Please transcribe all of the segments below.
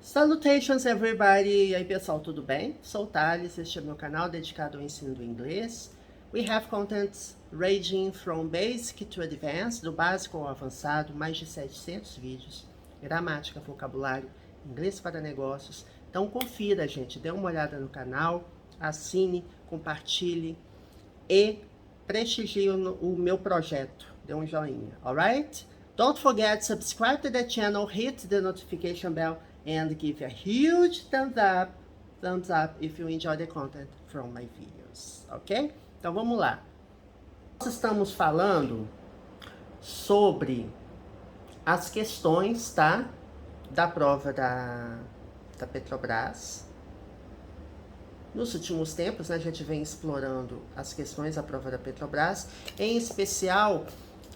Salutations everybody! E aí pessoal, tudo bem? Sou o Thales, este é meu canal dedicado ao ensino do inglês. We have contents ranging from basic to advanced, do básico ao avançado, mais de 700 vídeos, gramática, vocabulário, inglês para negócios. Então confira, gente, dê uma olhada no canal, assine, compartilhe e prestigie o meu projeto. Dê um joinha, alright? Don't forget to subscribe to the channel, hit the notification bell, and give a huge thumbs up if you enjoy the content from my videos, ok? Então vamos lá. Nós estamos falando sobre as questões, tá? Da prova da Petrobras. Nos últimos tempos, né, a gente vem explorando as questões da prova da Petrobras, em especial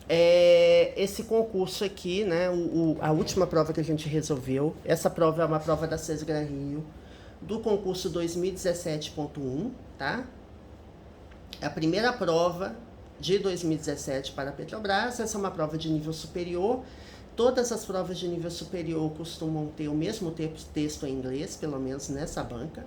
esse concurso aqui, né, a última prova que a gente resolveu. Essa prova é uma prova da SES Gran Rio, do concurso 2017.1, tá? É a primeira prova de 2017 para a Petrobras. Essa é uma prova de nível superior. Todas as provas de nível superior costumam ter o mesmo texto em inglês, pelo menos nessa banca.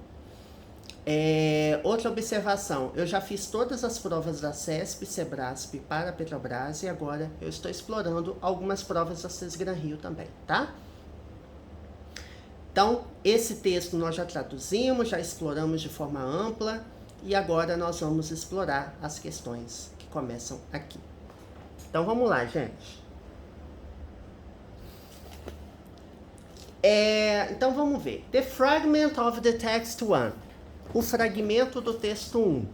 Outra observação, eu já fiz todas as provas da CESP, Sebrasp para a Petrobras e agora eu estou explorando algumas provas da SES Gran Rio também, tá? Então, esse texto nós já traduzimos, já exploramos de forma ampla e agora nós vamos explorar as questões que começam aqui. Então, vamos lá, gente. Então, vamos ver. The fragment of the text 1. O fragmento do texto 1.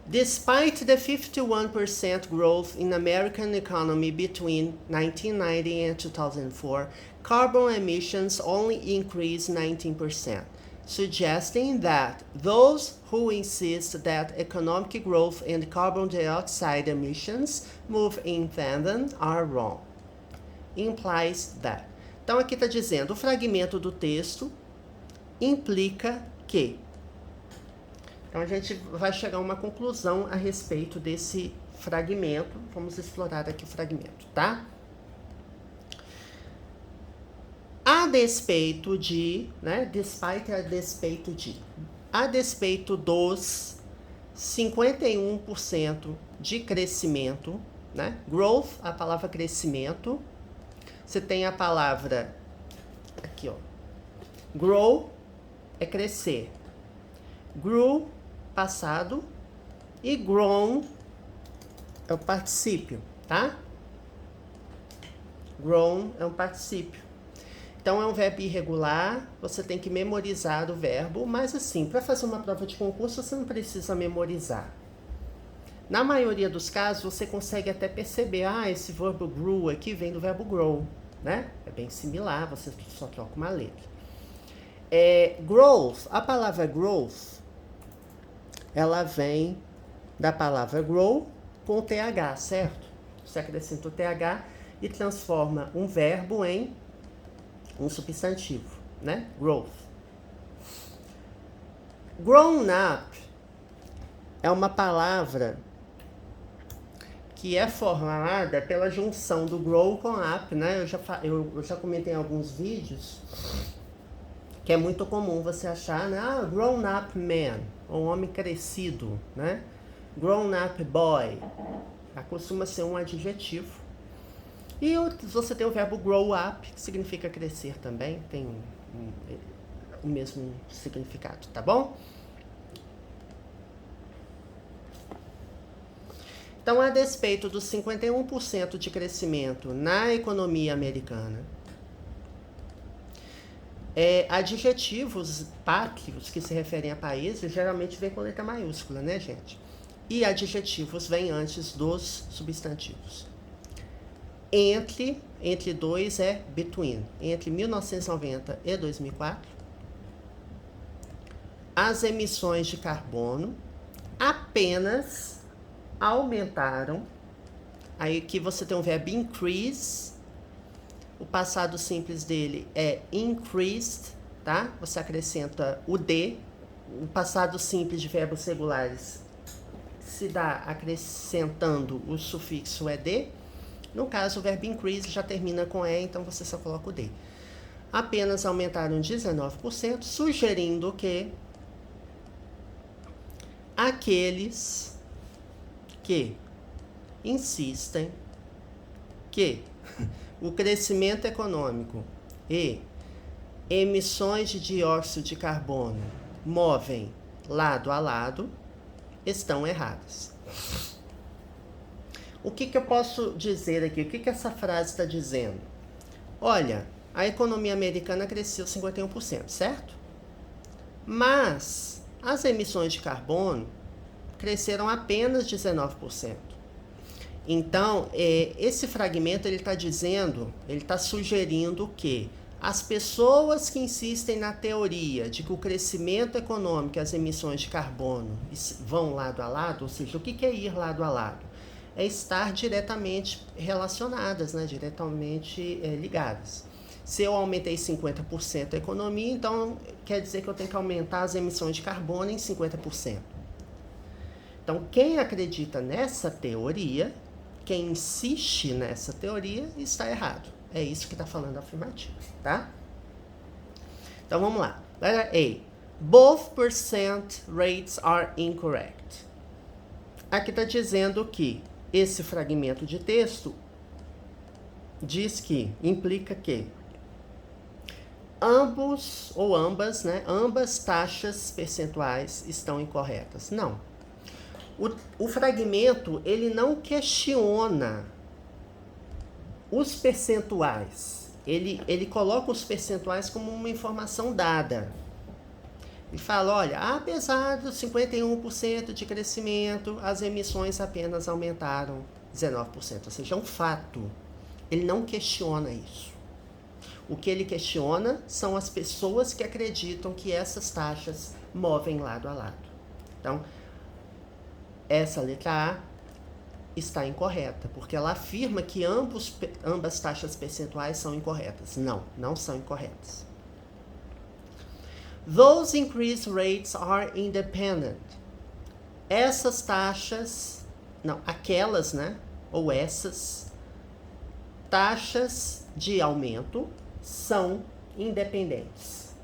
Despite the 51% growth in American economy between 1990 and 2004, carbon emissions only increased 19%, suggesting that those who insist that economic growth and carbon dioxide emissions move in tandem are wrong. Implies that. Então, aqui está dizendo, o fragmento do texto implica que. Então, a gente vai chegar a uma conclusão a respeito desse fragmento. Vamos explorar aqui o fragmento, tá? A despeito de, né? Despite a despeito de. A despeito dos 51% de crescimento, né? Growth, a palavra crescimento. Você tem a palavra aqui, ó. Grow é crescer. Grew, passado. E grown é o particípio, tá? Grown é um particípio. Então, é um verbo irregular. Você tem que memorizar o verbo. Mas, assim, para fazer uma prova de concurso, você não precisa memorizar. Na maioria dos casos, você consegue até perceber, esse verbo grew aqui vem do verbo grow, né? É bem similar, você só troca uma letra. Growth, a palavra growth, ela vem da palavra grow com TH, certo? Você acrescenta o TH e transforma um verbo em um substantivo, né? Growth. Grown up é uma palavra que é formada pela junção do grow com up, né? Eu já comentei em alguns vídeos que é muito comum você achar, né? Grown up man, um homem crescido, né? Grown up boy, costuma ser um adjetivo. E você tem o verbo grow up, que significa crescer também, tem o mesmo significado, tá bom? Então, a despeito dos 51% de crescimento na economia americana, adjetivos pátrios que se referem a países geralmente vêm com letra maiúscula, né, gente? E adjetivos vêm antes dos substantivos. Entre dois é between. Entre 1990 e 2004, as emissões de carbono apenas aumentaram. Aí aqui você tem um verbo increase. O passado simples dele é increased, tá? Você acrescenta o D. O passado simples de verbos regulares se dá acrescentando o sufixo ED. No caso, o verbo increase já termina com E, então você só coloca o D. Apenas aumentaram 19%, sugerindo que aqueles que insistem que o crescimento econômico e emissões de dióxido de carbono movem lado a lado estão erradas. O que eu posso dizer aqui? O que essa frase está dizendo? Olha, a economia americana cresceu 51%, certo? Mas as emissões de carbono cresceram apenas 19%. Então, esse fragmento ele está dizendo, ele está sugerindo que as pessoas que insistem na teoria de que o crescimento econômico e as emissões de carbono vão lado a lado, ou seja, o que é ir lado a lado? É estar diretamente relacionadas, né? Diretamente ligadas. Se eu aumentei 50% a economia, então quer dizer que eu tenho que aumentar as emissões de carbono em 50%. Então, quem acredita nessa teoria, quem insiste nessa teoria, está errado. É isso que está falando a afirmativa, tá? Então, vamos lá. Letra A. Both percent rates are incorrect. Aqui está dizendo que esse fragmento de texto diz que, implica que ambos ou ambas, né, ambas taxas percentuais estão incorretas. Não. O fragmento, ele não questiona os percentuais. Ele coloca os percentuais como uma informação dada. Ele fala, olha, apesar dos 51% de crescimento, as emissões apenas aumentaram 19%. Ou seja, é um fato. Ele não questiona isso. O que ele questiona são as pessoas que acreditam que essas taxas movem lado a lado. Então, essa letra A está incorreta, porque ela afirma que ambas taxas percentuais são incorretas. Não, não são incorretas. Those increased rates are independent. Essas taxas, não, aquelas, né, ou essas taxas de aumento são independentes.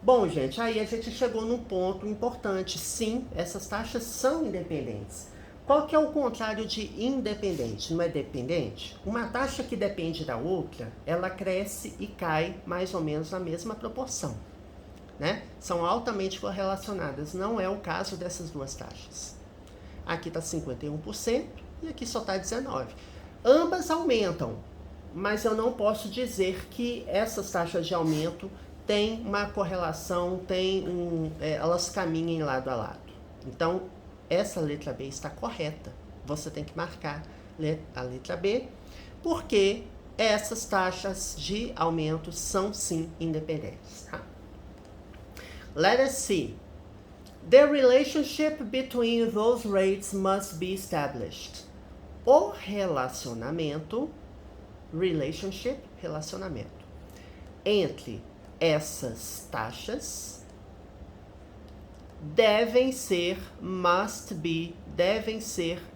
Bom, gente, aí a gente chegou num ponto importante. Sim, essas taxas são independentes. Qual que é o contrário de independente? Não é dependente? Uma taxa que depende da outra, ela cresce e cai mais ou menos na mesma proporção, né? São altamente correlacionadas. Não é o caso dessas duas taxas. Aqui está 51% e aqui só está 19%. Ambas aumentam, mas eu não posso dizer que essas taxas de aumento têm uma correlação, elas caminhem lado a lado. Então, essa letra B está correta. Você tem que marcar a letra B, porque essas taxas de aumento são sim independentes. Tá? Letter C. The relationship between those rates must be established. O relacionamento, relacionamento, entre essas taxas devem ser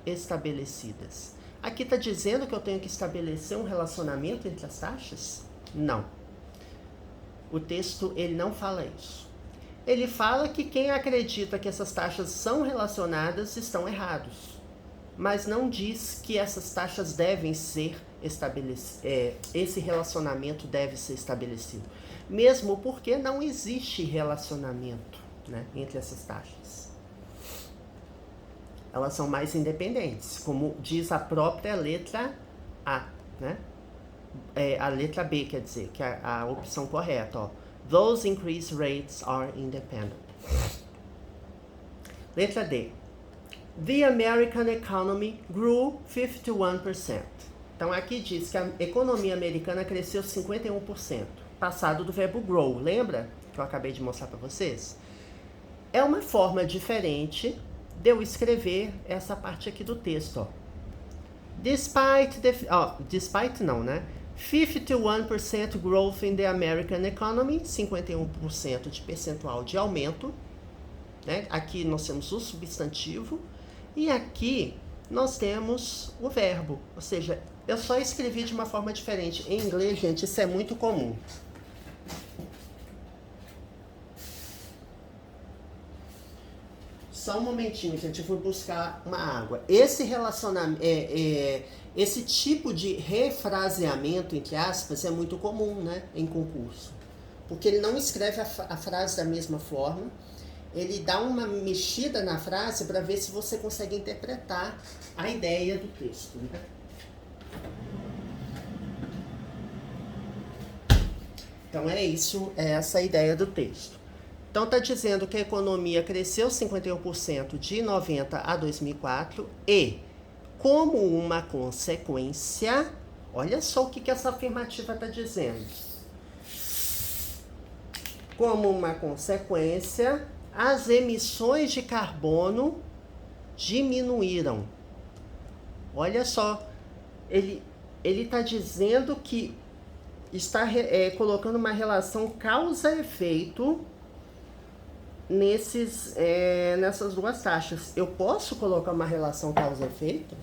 estabelecidas. Aqui está dizendo que eu tenho que estabelecer um relacionamento entre as taxas? Não. O texto, ele não fala isso. Ele fala que quem acredita que essas taxas são relacionadas estão errados. Mas não diz que essas taxas devem ser estabelecidas, esse relacionamento deve ser estabelecido. Mesmo porque não existe relacionamento, né, entre essas taxas. Elas são mais independentes, como diz a própria letra A, né? A letra B, quer dizer, que é a opção correta, ó. Those increased rates are independent. Letra D. The American economy grew 51%. Então aqui diz que a economia americana cresceu 51%. Passado do verbo grow, lembra? Que eu acabei de mostrar para vocês? É uma forma diferente de eu escrever essa parte aqui do texto, ó. Despite não, né? 51% growth in the American economy, 51% de percentual de aumento, né? Aqui nós temos o substantivo, e aqui nós temos o verbo. Ou seja, eu só escrevi de uma forma diferente. Em inglês, gente, isso é muito comum. Só um momentinho, gente, eu vou buscar uma água. Esse relacionamento, esse tipo de refraseamento, entre aspas, é muito comum, né, em concurso. Porque ele não escreve a frase da mesma forma, ele dá uma mexida na frase para ver se você consegue interpretar a ideia do texto, né? Então é isso, é essa a ideia do texto. Então está dizendo que a economia cresceu 51% de 90 a 2004 e, como uma consequência, olha só o que essa afirmativa está dizendo. Como uma consequência, as emissões de carbono diminuíram. Olha só, ele está dizendo que está colocando uma relação causa-efeito nessas duas taxas. Eu posso colocar uma relação causa-efeito?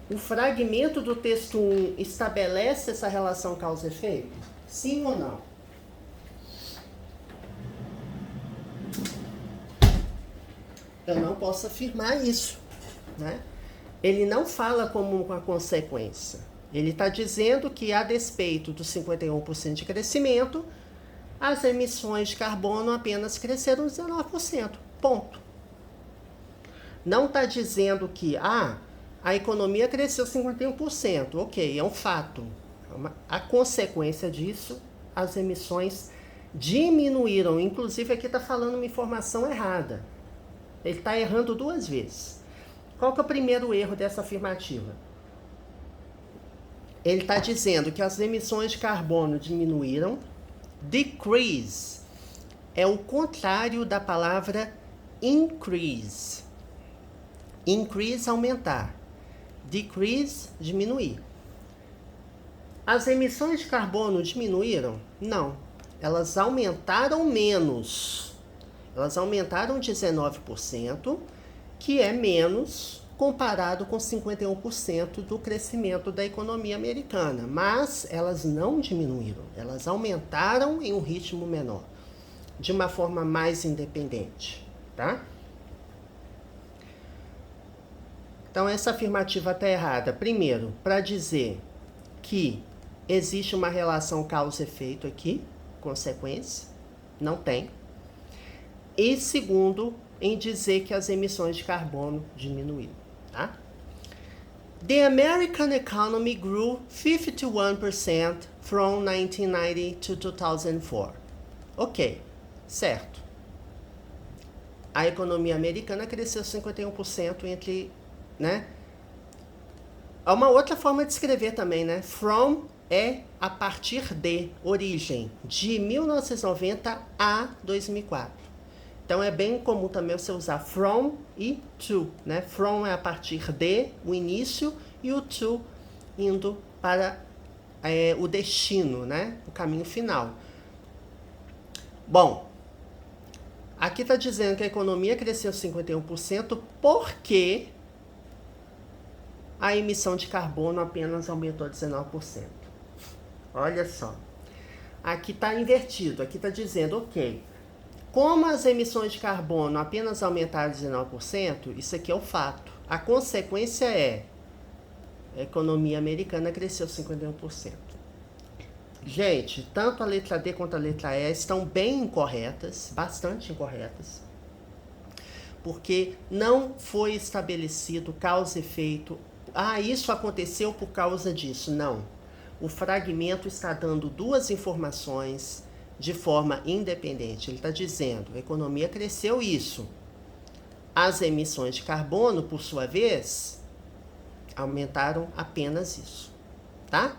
O fragmento do texto 1 estabelece essa relação causa-efeito? Sim ou não? Eu não posso afirmar isso, né? Ele não fala como uma consequência. Ele está dizendo que, a despeito dos 51% de crescimento, as emissões de carbono apenas cresceram 19%. Ponto. Não está dizendo que a economia cresceu 51%. Ok, é um fato. A consequência disso, as emissões diminuíram. Inclusive, aqui está falando uma informação errada. Ele está errando duas vezes. Qual que é o primeiro erro dessa afirmativa? Ele está dizendo que as emissões de carbono diminuíram. Decrease é o contrário da palavra increase. Increase, aumentar. Decrease, diminuir. As emissões de carbono diminuíram? Não. Elas aumentaram menos. Elas aumentaram 19%, que é menos comparado com 51% do crescimento da economia americana. Mas elas não diminuíram, elas aumentaram em um ritmo menor, de uma forma mais independente, tá? Então essa afirmativa está errada. Primeiro, para dizer que existe uma relação causa-efeito aqui, consequência, não tem. E segundo, em dizer que as emissões de carbono diminuíram. Tá? The American economy grew 51% from 1990 to 2004. Ok, certo. A economia americana cresceu 51% entre, né? Há uma outra forma de escrever também, né? From é a partir de, origem, de 1990 a 2004. Então é bem comum também você usar from e to, né? From é a partir de, o início, e o to indo para o destino, né? O caminho final. Bom, aqui está dizendo que a economia cresceu 51% porque a emissão de carbono apenas aumentou 19%. Olha só. Aqui está invertido, aqui está dizendo, ok, como as emissões de carbono apenas aumentaram 19%, isso aqui é o fato. A consequência é, a economia americana cresceu 51%. Gente, tanto a letra D quanto a letra E estão bem incorretas, bastante incorretas, porque não foi estabelecido causa e efeito. Ah, isso aconteceu por causa disso. Não. O fragmento está dando duas informações de forma independente. Ele está dizendo, a economia cresceu isso. As emissões de carbono, por sua vez, aumentaram apenas isso. Tá?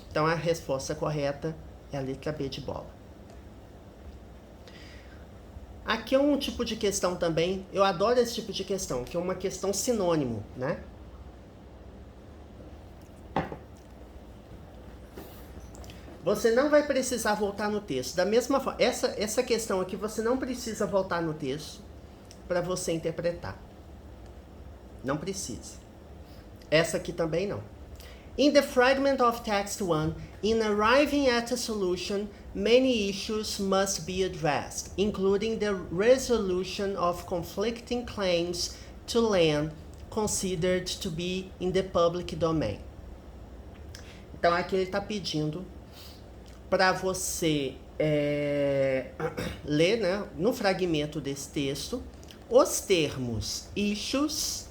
Então, a resposta correta é a letra B de bola. Aqui é um tipo de questão também, eu adoro esse tipo de questão, que é uma questão sinônimo, né? Você não vai precisar voltar no texto. Da mesma forma, essa questão aqui você não precisa voltar no texto para você interpretar. Não precisa. Essa aqui também não. In the fragment of text 1, in arriving at a solution, many issues must be addressed, including the resolution of conflicting claims to land considered to be in the public domain. Então aqui ele está pedindo para você ler, né, no fragmento desse texto, os termos issues,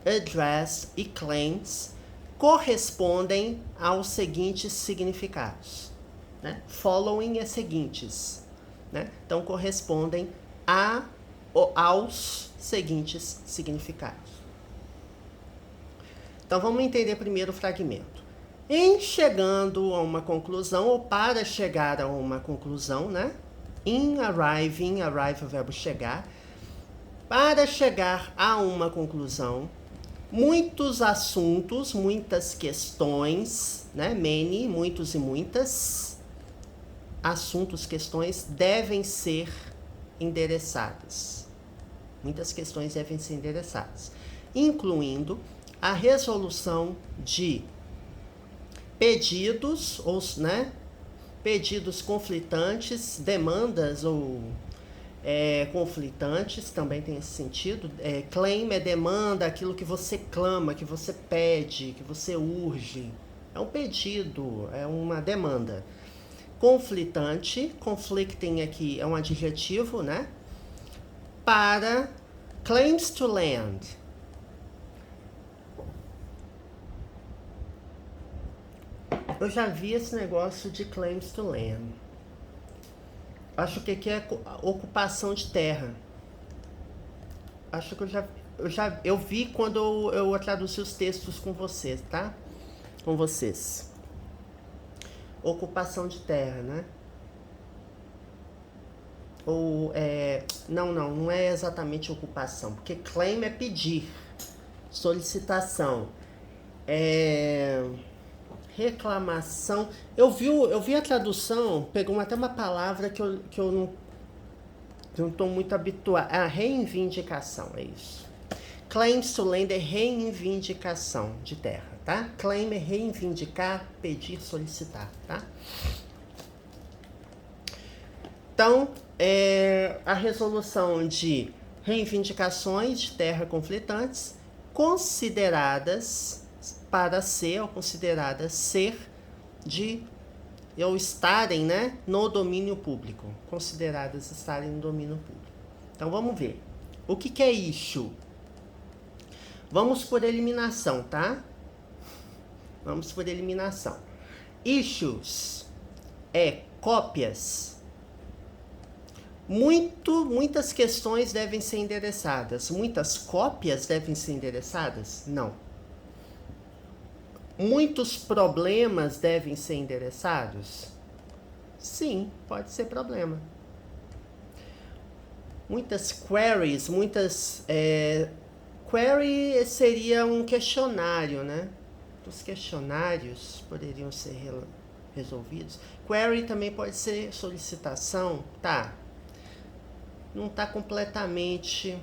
address e claims correspondem aos seguintes significados. Né? Following é seguintes. Né? Então, correspondem aos seguintes significados. Então, vamos entender primeiro o fragmento. Em chegando a uma conclusão, ou para chegar a uma conclusão, né? In arriving, arrive é o verbo chegar. Para chegar a uma conclusão, muitos assuntos, muitas questões, né? Many, muitos e muitas assuntos, questões devem ser endereçadas. Muitas questões devem ser endereçadas, incluindo a resolução de pedidos, ou, né? Pedidos conflitantes, demandas ou conflitantes, também tem esse sentido. Claim é demanda, aquilo que você clama, que você pede, que você urge. É um pedido, é uma demanda. Conflitante, conflicting aqui é um adjetivo, né? Para claims to land. Eu já vi esse negócio de claims to land. Acho que aqui é ocupação de terra. Acho que eu vi quando eu traduzi os textos com vocês, tá? Com vocês. Ocupação de terra, né? Ou não é exatamente ocupação, porque claim é pedir, solicitação, reclamação. Eu vi a tradução, pegou até uma palavra que eu não estou muito habituado. Reivindicação, é isso. Claims to land é reivindicação de terra, tá? Claim é reivindicar, pedir, solicitar, tá? Então, a resolução de reivindicações de terra conflitantes consideradas para ser, ou consideradas ser ou estarem, né, no domínio público. Consideradas estarem no domínio público. Então, vamos ver. O que é issue? Vamos por eliminação, tá? Vamos por eliminação. Issues é cópias. Muitas questões devem ser endereçadas. Muitas cópias devem ser endereçadas? Não. Muitos problemas devem ser endereçados? Sim, pode ser problema. Muitas queries, query seria um questionário, né? Os questionários poderiam ser resolvidos. Query também pode ser solicitação, tá? Não tá completamente...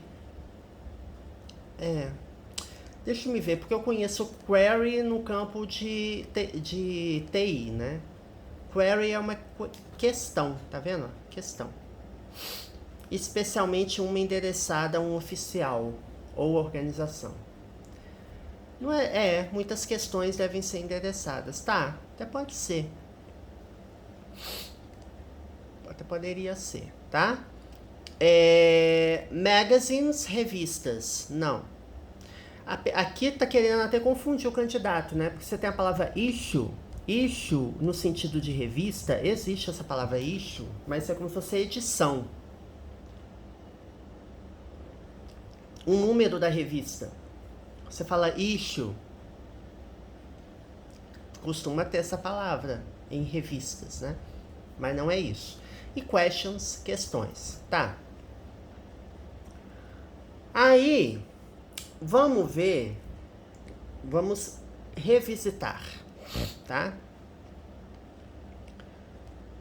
Deixa eu me ver, porque eu conheço query no campo de TI, né? Query é uma questão, tá vendo? Questão. Especialmente uma endereçada a um oficial ou organização. Não muitas questões devem ser endereçadas. Tá, até pode ser. Até poderia ser, tá? Magazines, revistas, não. Aqui tá querendo até confundir o candidato, né? Porque você tem a palavra issue. Issue, no sentido de revista, existe essa palavra issue, mas é como se fosse edição. O número da revista. Você fala issue. Costuma ter essa palavra em revistas, né? Mas não é isso. E questions, questões, tá? Aí... vamos ver, vamos revisitar, tá?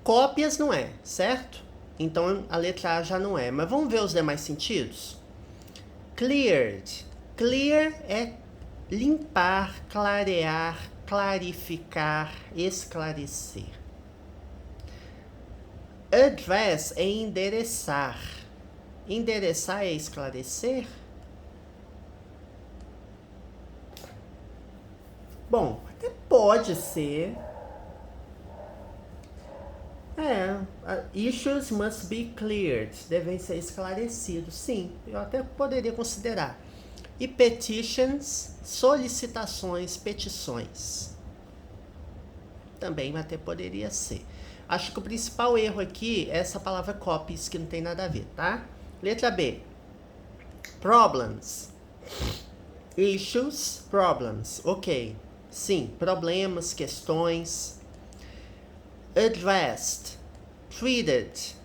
Cópias não é, certo? Então a letra A já não é, mas vamos ver os demais sentidos? Cleared, Clear é limpar, clarear, clarificar, esclarecer. Address é endereçar. Endereçar é esclarecer? Bom, até pode ser. Issues must be cleared. Devem ser esclarecidos. Sim, eu até poderia considerar. E petitions, solicitações, petições. Também até poderia ser. Acho que o principal erro aqui é essa palavra copies, que não tem nada a ver, tá? Letra B. Problems. Issues, problems. Ok. Sim, problemas, questões. Addressed. Treated.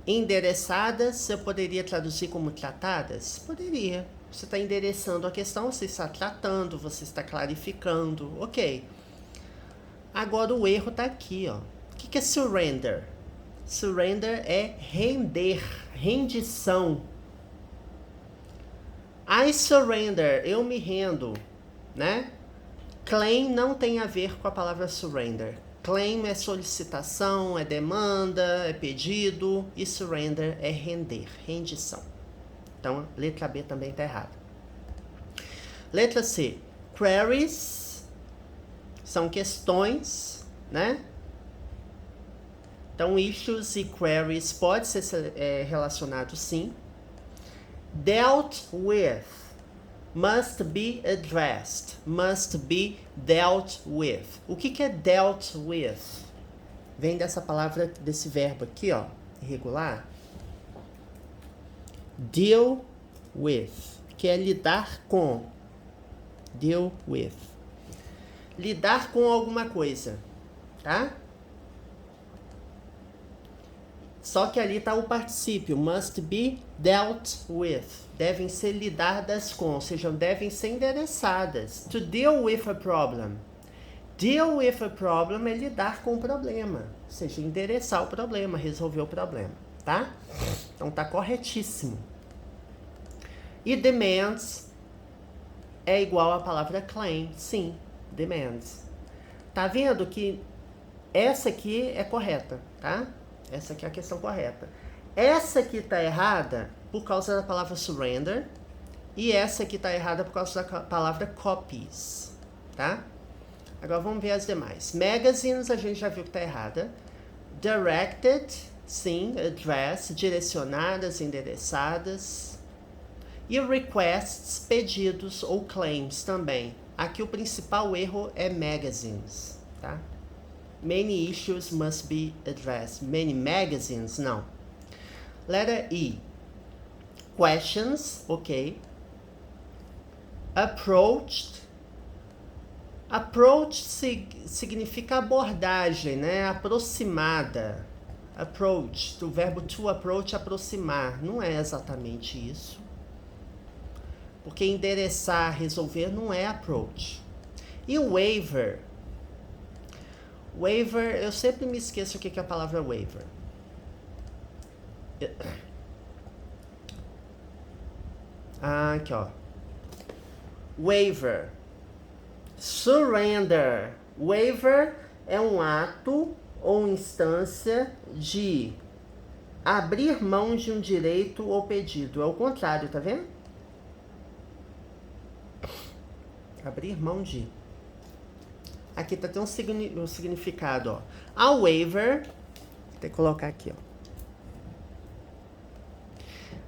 Endereçadas, eu poderia traduzir como tratadas? Poderia. Você está endereçando a questão, você está tratando, você está clarificando. Ok. Agora o erro está aqui, ó. O que é surrender? Surrender é render, rendição. I surrender, eu me rendo, né? Claim não tem a ver com a palavra surrender. Claim é solicitação, é demanda, é pedido. E surrender é render, rendição. Então, letra B também está errada. Letra C. Queries são questões, né? Então, issues e queries pode ser relacionado sim. Dealt with. Must be addressed. Must be dealt with. O que é dealt with? Vem dessa palavra, desse verbo aqui, ó, irregular. Deal with, que é lidar com. Deal with. Lidar com alguma coisa, tá? Só que ali está o particípio, must be dealt with. Devem ser lidadas com, ou seja, devem ser endereçadas. To deal with a problem. Deal with a problem é lidar com o problema, ou seja, endereçar o problema, resolver o problema, tá? Então tá corretíssimo. E demands é igual à palavra claim, sim, demands. Tá vendo que essa aqui é correta, tá? Essa aqui é a questão correta. Essa aqui tá errada por causa da palavra surrender. E essa aqui tá errada por causa da palavra copies, tá? Agora vamos ver as demais. Magazines, a gente já viu que tá errada. Directed, sim, address, direcionadas, endereçadas. E requests, pedidos ou claims também. Aqui o principal erro é magazines, tá? Many issues must be addressed. Many magazines, não. Letter E. Questions, ok. Approached. Approach significa abordagem, né? Aproximada. Approach, do verbo to approach, aproximar. Não é exatamente isso. Porque endereçar, resolver, não é approach. E waiver. Waiver, eu sempre me esqueço o que é a palavra waiver. Aqui, ó. Waiver. Surrender. Waiver é um ato ou instância de abrir mão de um direito ou pedido. É o contrário, tá vendo? Abrir mão de. Aqui tá até um significado, ó. A waiver, vou ter que colocar aqui, ó.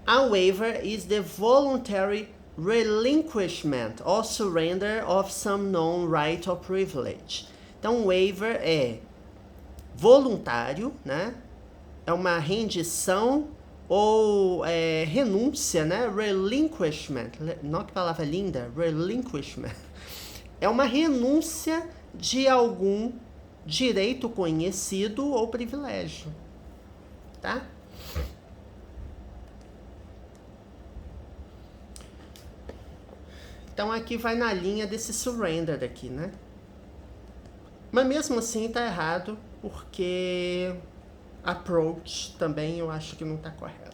A waiver is the voluntary relinquishment or surrender of some known right or privilege. Então, waiver é voluntário, né? É uma rendição ou renúncia, né? Relinquishment. Não, que palavra linda. Relinquishment. É uma renúncia de algum direito conhecido ou privilégio, tá? Então aqui vai na linha desse surrender aqui, né? Mas mesmo assim tá errado, porque approach também eu acho que não tá correto.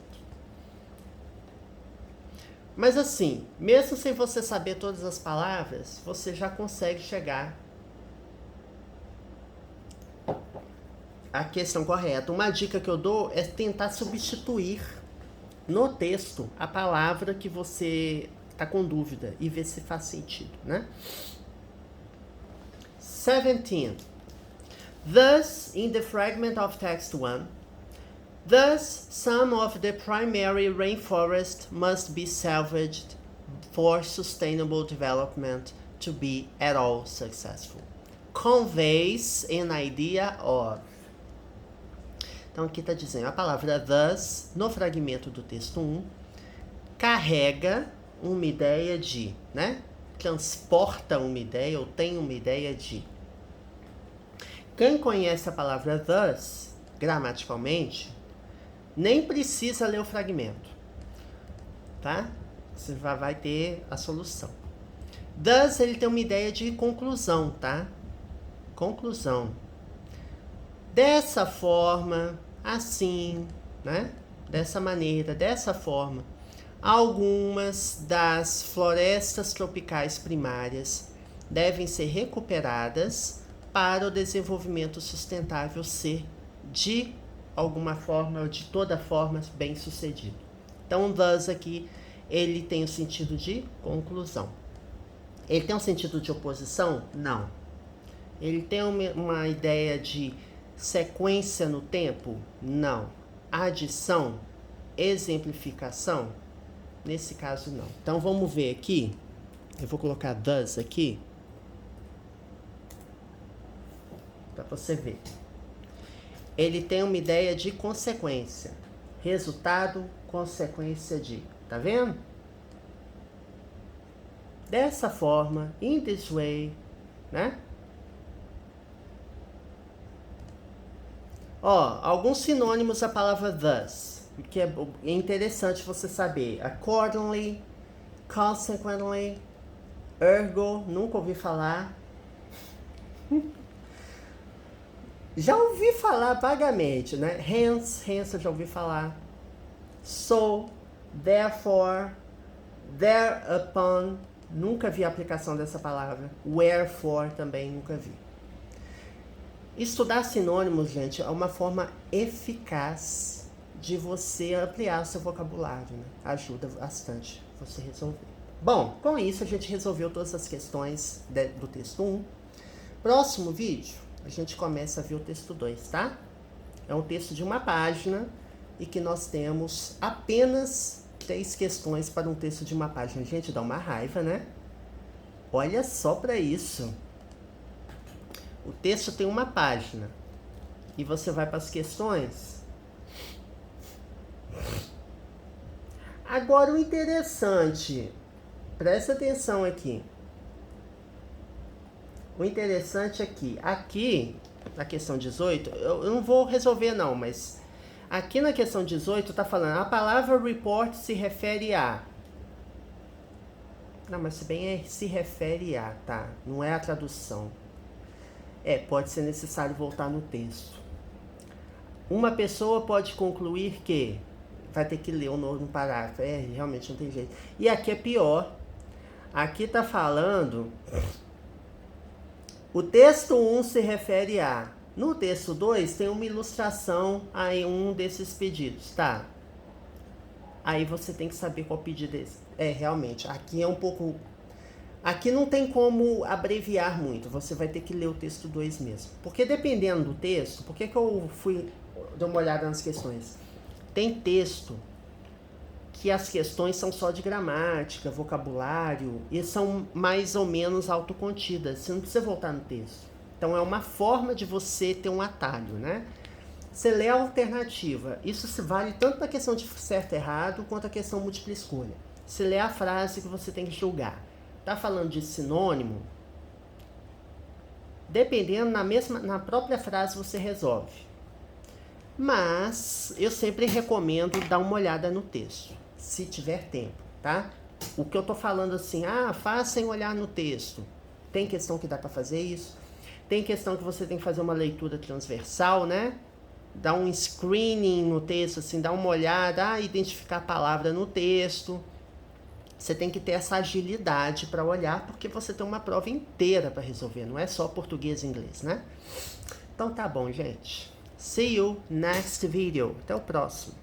Mas assim, mesmo sem você saber todas as palavras, você já consegue chegar à questão correta. Uma dica que eu dou é tentar substituir no texto a palavra que você está com dúvida e ver se faz sentido, né? 17. Thus, in the fragment of text 1, thus some of the primary rainforest must be salvaged for sustainable development to be at all successful. Conveys an idea of. Então aqui está dizendo a palavra thus, no fragmento do texto 1, carrega uma ideia de, né? Transporta uma ideia ou tem uma ideia de. Quem conhece a palavra thus, gramaticalmente, nem precisa ler o fragmento, tá? Você vai ter a solução. Thus, ele tem uma ideia de conclusão, tá? Conclusão. Dessa forma, assim, né? Dessa maneira, dessa forma, algumas das florestas tropicais primárias devem ser recuperadas para o desenvolvimento sustentável ser de alguma forma ou de toda forma bem sucedido. Então, thus aqui, ele tem o sentido de conclusão. Ele tem um sentido de oposição? Não. Ele tem uma ideia de sequência no tempo? Não. Adição? Exemplificação? Nesse caso, não. Então, vamos ver aqui. Eu vou colocar thus aqui, para você ver. Ele tem uma ideia de consequência. Resultado, consequência de. Tá vendo? Dessa forma, in this way, né? Ó, alguns sinônimos da palavra thus, que é interessante você saber. Accordingly, consequently, ergo, nunca ouvi falar. Já ouvi falar vagamente, né? Hence eu já ouvi falar. So, therefore, thereupon, nunca vi a aplicação dessa palavra. Wherefore também nunca vi. Estudar sinônimos, gente, é uma forma eficaz de você ampliar o seu vocabulário, né? Ajuda bastante você resolver. Bom, com isso a gente resolveu todas as questões do texto 1. Próximo vídeo, a gente começa a ver o texto 2, tá? É um texto de uma página e que nós temos apenas 3 questões para um texto de uma página. Gente, dá uma raiva, né? Olha só para isso. O texto tem uma página e você vai para as questões. Agora o interessante, presta atenção aqui. O interessante é que aqui, na questão 18, eu não vou resolver não, mas aqui na questão 18 tá falando, a palavra report se refere a... Não, mas se bem se refere a, tá? Não é a tradução. Pode ser necessário voltar no texto. Uma pessoa pode concluir que... Vai ter que ler o novo parágrafo. Realmente não tem jeito. E aqui é pior. Aqui tá falando... O texto 1 se refere a... No texto 2 tem uma ilustração a um desses pedidos, tá? Aí você tem que saber qual pedido é esse. Realmente, aqui é um pouco... Aqui não tem como abreviar muito, você vai ter que ler o texto 2 mesmo. Porque dependendo do texto, por que eu fui dar uma olhada nas questões? Tem texto que as questões são só de gramática, vocabulário, e são mais ou menos autocontidas, você não precisa voltar no texto. Então é uma forma de você ter um atalho, né? Você lê a alternativa, isso se vale tanto para a questão de certo e errado, quanto a questão múltipla escolha. Você lê a frase que você tem que julgar. Tá falando de sinônimo? Dependendo, na própria frase você resolve. Mas eu sempre recomendo dar uma olhada no texto, se tiver tempo, tá? O que eu tô falando assim, faz sem olhar no texto. Tem questão que dá para fazer isso. Tem questão que você tem que fazer uma leitura transversal, né? Dar um screening no texto, assim, dar uma olhada, identificar a palavra no texto. Você tem que ter essa agilidade para olhar, porque você tem uma prova inteira para resolver, não é só português e inglês, né? Então tá bom, gente. See you next video. Até o próximo.